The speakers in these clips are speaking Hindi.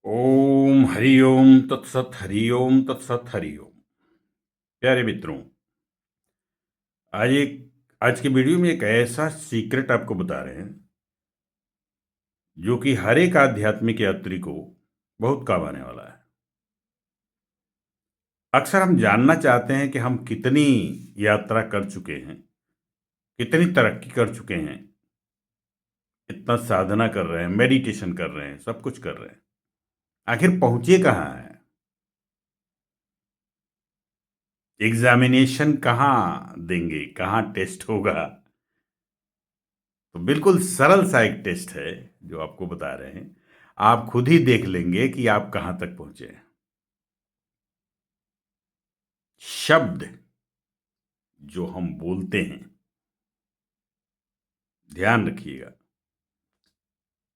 ओम हरि ओम तत्सत हरि ओम तत्सत हरि ओम। प्यारे मित्रों, आज की वीडियो में एक ऐसा सीक्रेट आपको बता रहे हैं जो कि हर एक आध्यात्मिक यात्री को बहुत काम आने वाला है। अक्सर हम जानना चाहते हैं कि हम कितनी यात्रा कर चुके हैं, कितनी तरक्की कर चुके हैं, कितना साधना कर रहे हैं, मेडिटेशन कर रहे हैं, सब कुछ कर रहे हैं, आखिर पहुंचे कहाँ हैं, एग्जामिनेशन कहाँ देंगे, कहाँ टेस्ट होगा। तो बिल्कुल सरल सा एक टेस्ट है जो आपको बता रहे हैं। आप खुद ही देख लेंगे कि आप कहां तक पहुंचे हैं। शब्द जो हम बोलते हैं, ध्यान रखिएगा,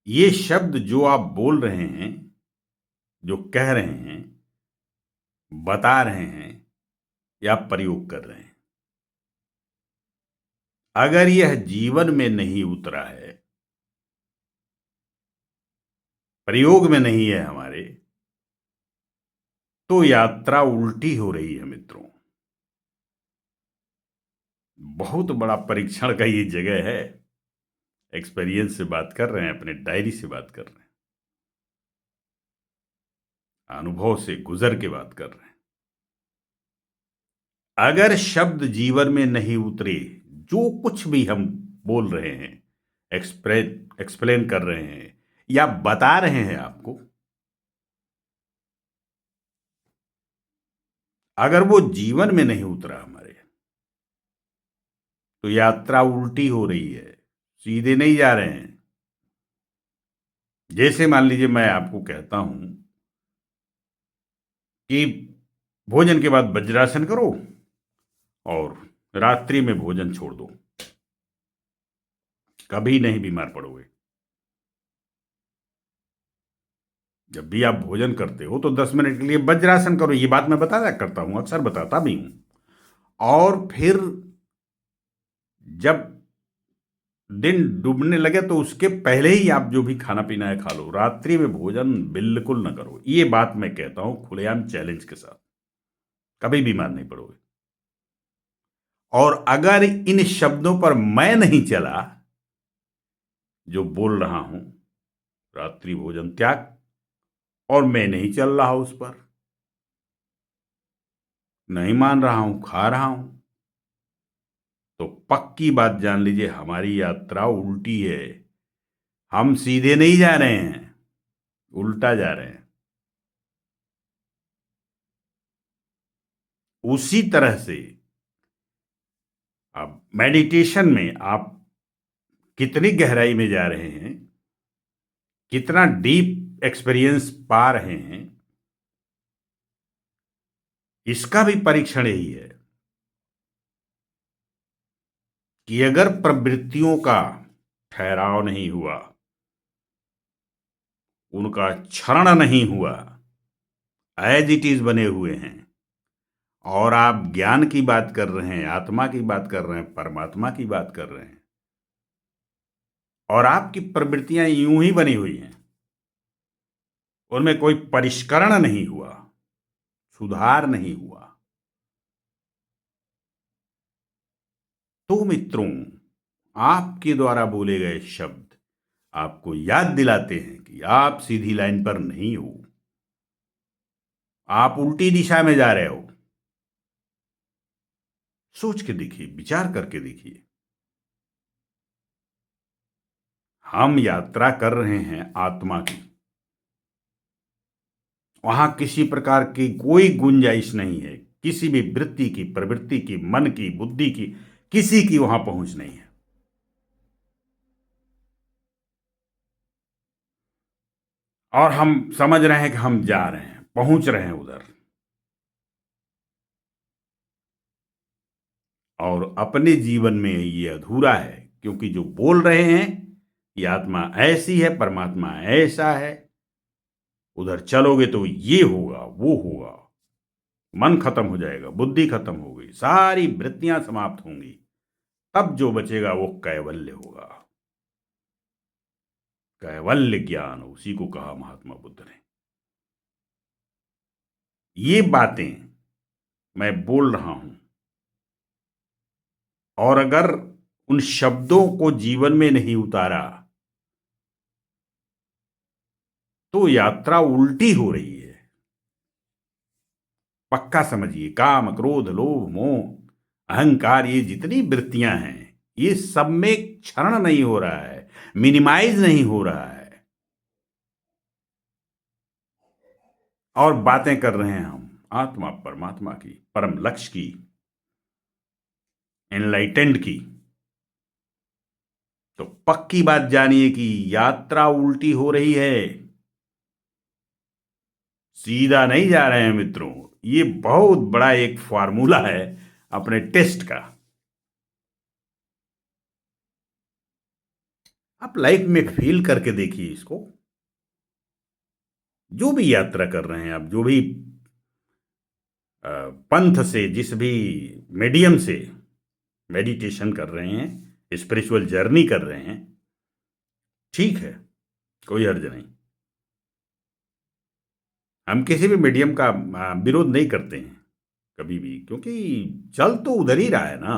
ये शब्द जो आप बोल रहे हैं, जो कह रहे हैं, बता रहे हैं या प्रयोग कर रहे हैं, अगर यह जीवन में नहीं उतरा है, प्रयोग में नहीं है हमारे, तो यात्रा उल्टी हो रही है मित्रों। बहुत बड़ा परीक्षण का ये जगह है। एक्सपीरियंस से बात कर रहे हैं, अपने डायरी से बात कर रहे हैं, अनुभव से गुजर के बात कर रहे हैं। अगर शब्द जीवन में नहीं उतरे, जो कुछ भी हम बोल रहे हैं, एक्सप्लेन कर रहे हैं या बता रहे हैं आपको, अगर वो जीवन में नहीं उतरा हमारे, तो यात्रा उल्टी हो रही है, सीधे नहीं जा रहे हैं। जैसे मान लीजिए मैं आपको कहता हूं कि भोजन के बाद वज्रासन करो और रात्रि में भोजन छोड़ दो, कभी नहीं बीमार पड़ोगे। जब भी आप भोजन करते हो तो 10 मिनट के लिए वज्रासन करो। ये बात मैं बताया करता हूं, अक्सर बताता भी हूं। और फिर जब दिन डूबने लगे तो उसके पहले ही आप जो भी खाना पीना है खा लो। रात्रि में भोजन बिल्कुल ना करो। ये बात मैं कहता हूं खुलेआम चैलेंज के साथ, कभी बीमार नहीं पड़ोगे। और अगर इन शब्दों पर मैं नहीं चला, जो बोल रहा हूं रात्रि भोजन त्याग, और मैं नहीं चल रहा उस पर, नहीं मान रहा हूं, खा रहा हूं, तो पक्की बात जान लीजिए हमारी यात्रा उल्टी है। हम सीधे नहीं जा रहे हैं, उल्टा जा रहे हैं। उसी तरह से अब मेडिटेशन में आप कितनी गहराई में जा रहे हैं, कितना डीप एक्सपीरियंस पा रहे हैं, इसका भी परीक्षण यही है कि अगर प्रवृत्तियों का ठहराव नहीं हुआ, उनका क्षरण नहीं हुआ, एज इट इज बने हुए हैं, और आप ज्ञान की बात कर रहे हैं, आत्मा की बात कर रहे हैं, परमात्मा की बात कर रहे हैं, और आपकी प्रवृत्तियां यूं ही बनी हुई हैं, उनमें कोई परिष्करण नहीं हुआ, सुधार नहीं हुआ, तो मित्रों, आपके द्वारा बोले गए शब्द आपको याद दिलाते हैं कि आप सीधी लाइन पर नहीं हो, आप उल्टी दिशा में जा रहे हो। सोच के देखिए, विचार करके देखिए। हम यात्रा कर रहे हैं आत्मा की, वहां किसी प्रकार की कोई गुंजाइश नहीं है, किसी भी वृत्ति की, प्रवृत्ति की, मन की, बुद्धि की, किसी की वहां पहुंच नहीं है। और हम समझ रहे हैं कि हम जा रहे हैं, पहुंच रहे हैं उधर, और अपने जीवन में ये अधूरा है, क्योंकि जो बोल रहे हैं कि आत्मा ऐसी है, परमात्मा ऐसा है, उधर चलोगे तो ये होगा, वो होगा, मन खत्म हो जाएगा, बुद्धि खत्म हो गई, सारी वृत्तियां समाप्त होंगी, तब जो बचेगा वो कैवल्य होगा। कैवल्य ज्ञान उसी को कहा महात्मा बुद्ध ने। ये बातें मैं बोल रहा हूं, और अगर उन शब्दों को जीवन में नहीं उतारा तो यात्रा उल्टी हो रही है। पक्का समझिए, काम, क्रोध, लोभ, मोह, अहंकार, ये जितनी वृत्तियां हैं, ये सब में क्षरण नहीं हो रहा है, मिनिमाइज नहीं हो रहा है, और बातें कर रहे हैं हम आत्मा परमात्मा की, परम लक्ष्य की, एनलाइटेंड की। तो पक्की बात जानिए कि यात्रा उल्टी हो रही है, सीधा नहीं जा रहे हैं मित्रों। ये बहुत बड़ा एक फार्मूला है अपने टेस्ट का। आप लाइफ में फील करके देखिए इसको। जो भी यात्रा कर रहे हैं आप, जो भी पंथ से, जिस भी मीडियम से मेडिटेशन कर रहे हैं, स्पिरिचुअल जर्नी कर रहे हैं, ठीक है, कोई हर्ज नहीं। हम किसी भी मीडियम का विरोध नहीं करते हैं कभी भी, क्योंकि चल तो उधर ही रहा है ना।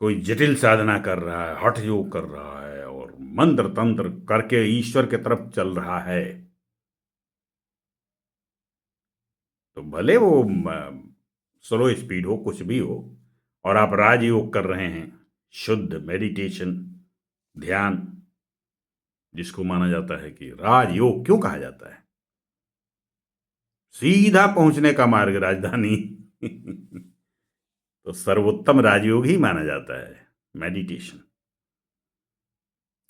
कोई जटिल साधना कर रहा है, हठ योग कर रहा है, और मंत्र तंत्र करके ईश्वर की तरफ चल रहा है, तो भले वो स्लो स्पीड हो, कुछ भी हो, और आप राजयोग कर रहे हैं, शुद्ध मेडिटेशन, ध्यान, जिसको माना जाता है कि राजयोग क्यों कहा जाता है, सीधा पहुंचने का मार्ग राजधानी। तो सर्वोत्तम राजयोग ही माना जाता है मेडिटेशन।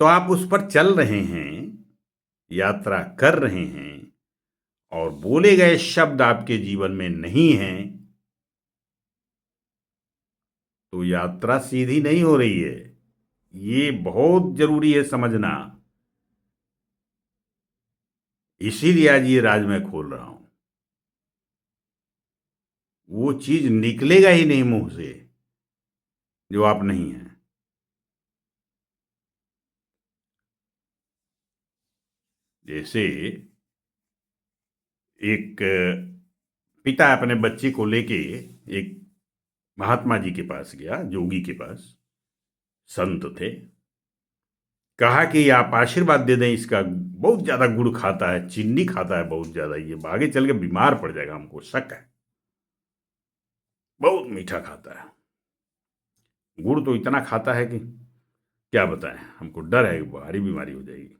तो आप उस पर चल रहे हैं, यात्रा कर रहे हैं, और बोले गए शब्द आपके जीवन में नहीं हैं, तो यात्रा सीधी नहीं हो रही है। ये बहुत जरूरी है समझना। इसीलिए आज ये राज मैं खोल रहा हूं। वो चीज निकलेगा ही नहीं मुंह से जो आप नहीं हैं। जैसे एक पिता अपने बच्चे को लेके एक महात्मा जी के पास गया, जोगी के पास, संत थे। कहा कि आप आशीर्वाद दे दें, इसका बहुत ज्यादा गुड़ खाता है, चीनी खाता है बहुत ज्यादा, ये आगे चल के बीमार पड़ जाएगा, हमको शक है, बहुत मीठा खाता है, गुड़ तो इतना खाता है कि क्या बताएं, हमको डर है कि भारी बीमारी हो जाएगी।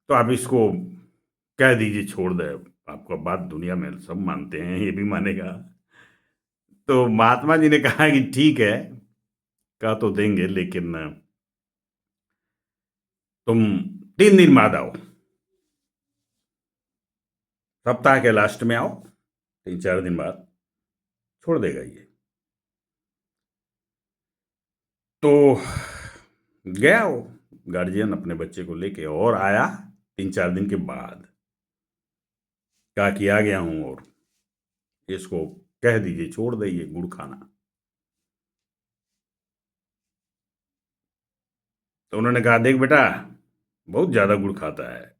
तो आप इसको कह दीजिए छोड़ दे, आपका बात दुनिया में सब मानते हैं, ये भी मानेगा। तो महात्मा जी ने कहा कि ठीक है, कह तो देंगे, लेकिन तुम 3 दिन बाद आओ, सप्ताह के लास्ट में आओ, 3-4 दिन बाद छोड़ देगा ये। तो गया वो गार्जियन अपने बच्चे को लेके, और आया 3-4 दिन के बाद। कहा कि आ गया हूं, और इसको कह दीजिए छोड़ दे ये गुड़ खाना। तो उन्होंने कहा, देख बेटा, बहुत ज्यादा गुड़ खाता है,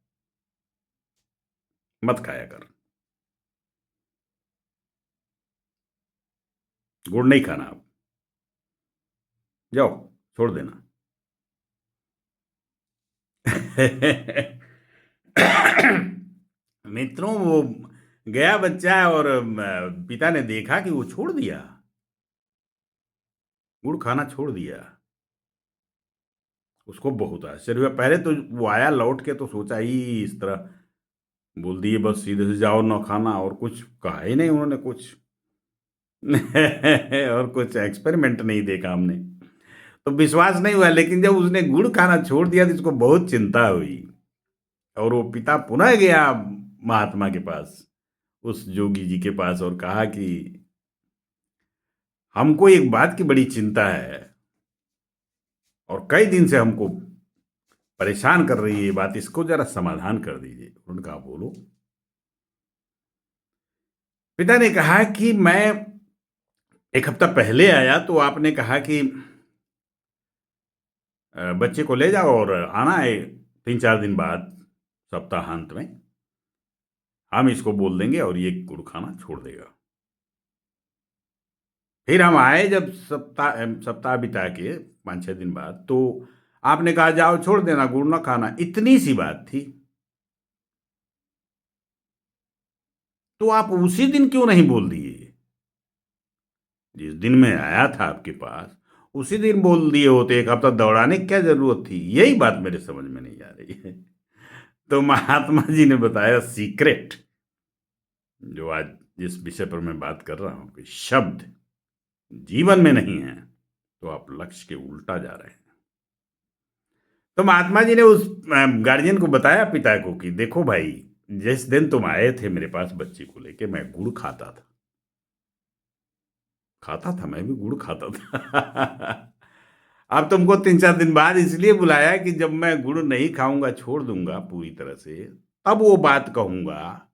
मत खाया कर, गुड़ नहीं खाना, आप जाओ, छोड़ देना। मित्रों, वो गया बच्चा, और पिता ने देखा कि वो छोड़ दिया, गुड़ खाना छोड़ दिया। उसको बहुत आश्चर्य हुआ। पहले तो वो आया लौट के, तो सोचा ही इस तरह बोल दिए बस सीधे से, जाओ ना खाना, और कुछ कहा ही नहीं उन्होंने कुछ। और कुछ एक्सपेरिमेंट नहीं देखा हमने, तो विश्वास नहीं हुआ। लेकिन जब उसने गुड़ खाना छोड़ दिया तो इसको बहुत चिंता हुई, और वो पिता पुनः गया महात्मा के पास, उस जोगी जी के पास, और कहा कि हमको एक बात की बड़ी चिंता है, और कई दिन से हमको परेशान कर रही है ये बात, इसको जरा समाधान कर दीजिए। उन्होंने कहा, बोलो। पिता ने कहा कि मैं 1 हफ्ता पहले आया, तो आपने कहा कि बच्चे को ले जाओ और आना है 3-4 दिन बाद। सप्ताहांत में हम इसको बोल देंगे और ये गुड़ खाना छोड़ देगा। फिर हम आए जब सप्ताह सप्ताह बिता के 5-6 दिन बाद, तो आपने कहा जाओ छोड़ देना, गुड़ ना खाना, इतनी सी बात थी। तो आप उसी दिन क्यों नहीं बोल दिए? जिस दिन मैं आया था आपके पास उसी दिन बोल दिए होते, एक हफ्ता दौड़ाने की क्या जरूरत थी? यही बात मेरे समझ में नहीं आ रही है। तो महात्मा जी ने बताया सीक्रेट, जो आज जिस विषय पर मैं बात कर रहा हूं कि शब्द जीवन में नहीं है तो आप लक्ष्य के उल्टा जा रहे हैं। तो महात्मा जी ने उस गार्जियन को बताया, पिता को, कि देखो भाई, जिस दिन तुम आए थे मेरे पास बच्ची को लेके, मैं गुड़ खाता था, मैं भी गुड़ खाता था। अब तुमको 3-4 दिन बाद इसलिए बुलाया कि जब मैं गुड़ नहीं खाऊंगा, छोड़ दूंगा पूरी तरह से, तब वो बात कहूंगा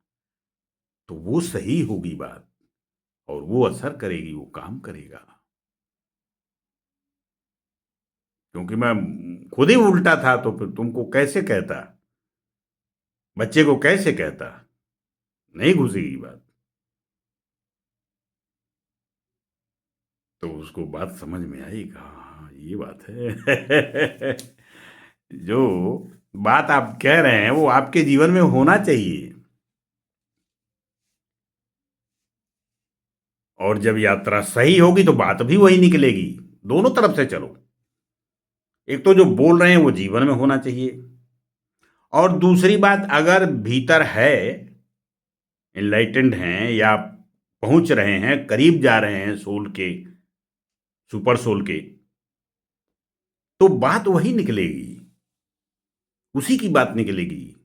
तो वो सही होगी बात, और वो असर करेगी, वो काम करेगा। क्योंकि मैं खुद ही उल्टा था, तो फिर तुमको कैसे कहता, बच्चे को कैसे कहता? नहीं घुसेगी बात। तो उसको बात समझ में आई, कहा हाँ ये बात है। जो बात आप कह रहे हैं वो आपके जीवन में होना चाहिए। और जब यात्रा सही होगी तो बात भी वही निकलेगी। दोनों तरफ से चलो। एक तो जो बोल रहे हैं वो जीवन में होना चाहिए, और दूसरी बात, अगर भीतर है, एनलाइटेंड हैं, या पहुंच रहे हैं, करीब जा रहे हैं सोल के, सुपर सोल के, तो बात वही निकलेगी, उसी की बात निकलेगी,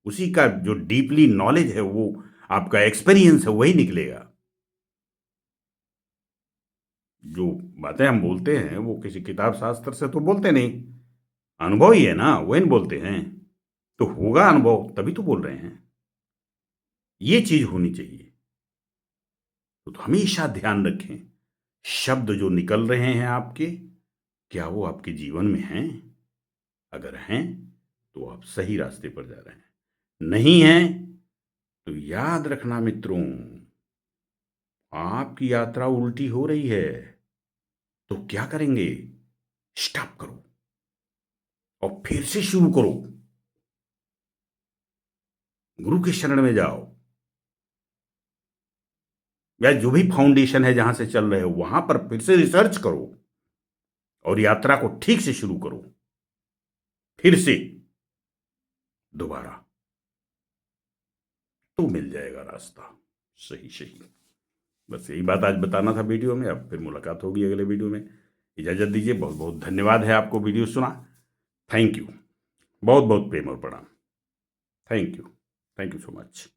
उसी का जो डीपली नॉलेज है, वो आपका एक्सपीरियंस है, वही निकलेगा। जो बातें हम बोलते हैं वो किसी किताब शास्त्र से तो बोलते नहीं, अनुभव ही है ना, वही न बोलते हैं। तो होगा अनुभव, तभी तो बोल रहे हैं। ये चीज होनी चाहिए। तो हमेशा ध्यान रखें, शब्द जो निकल रहे हैं आपके, क्या वो आपके जीवन में हैं? अगर हैं तो आप सही रास्ते पर जा रहे हैं, नहीं हैं तो याद रखना मित्रों, आपकी यात्रा उल्टी हो रही है। तो क्या करेंगे? स्टॉप करो और फिर से शुरू करो। गुरु के शरण में जाओ, या जो भी फाउंडेशन है जहां से चल रहे हो वहां पर फिर से रिसर्च करो, और यात्रा को ठीक से शुरू करो, फिर से दोबारा, तो मिल जाएगा रास्ता सही सही। बस यही बात आज बताना था वीडियो में। अब फिर मुलाकात होगी अगले वीडियो में। इजाजत दीजिए। बहुत बहुत धन्यवाद है आपको वीडियो सुना। Thank you. बहुत बहुत प्रेम और प्रणाम। Thank you. Thank you so much.